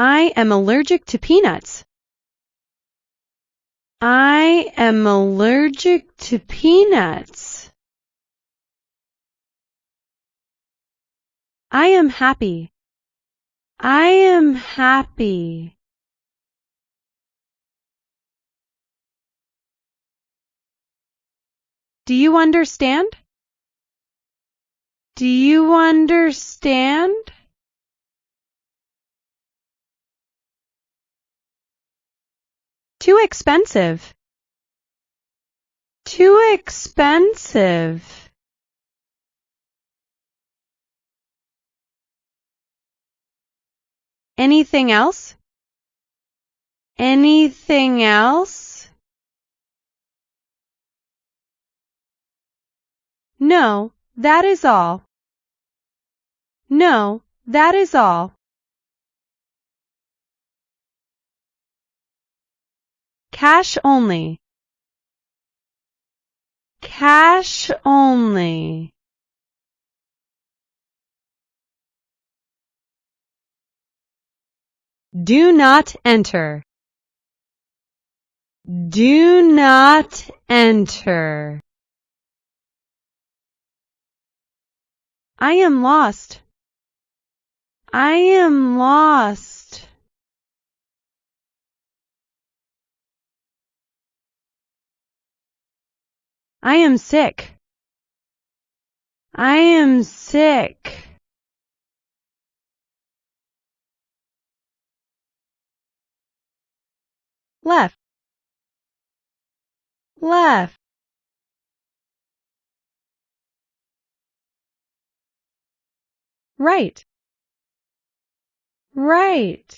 I am allergic to peanuts. I am allergic to peanuts. I am happy. I am happy. Do you understand? Do you understand? Too expensive. Too expensive. Anything else? Anything else? No, that is all. No, that is all. Cash only. Cash only. Do not enter. Do not enter. I am lost. I am lost. I am sick. I am sick. Left. Left. Right. Right.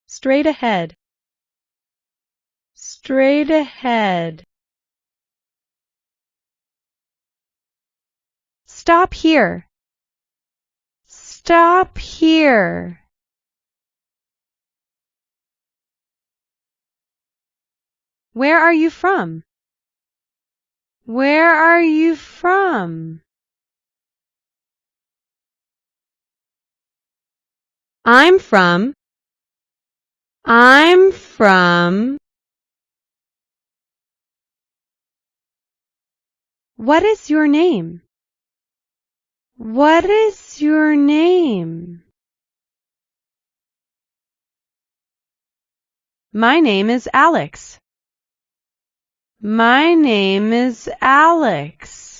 Straight ahead. Straight ahead. Stop here. Stop here. Where are you from? Where are you from? I'm from. I'm from. What is your name? What is your name? My name is Alex. My name is Alex.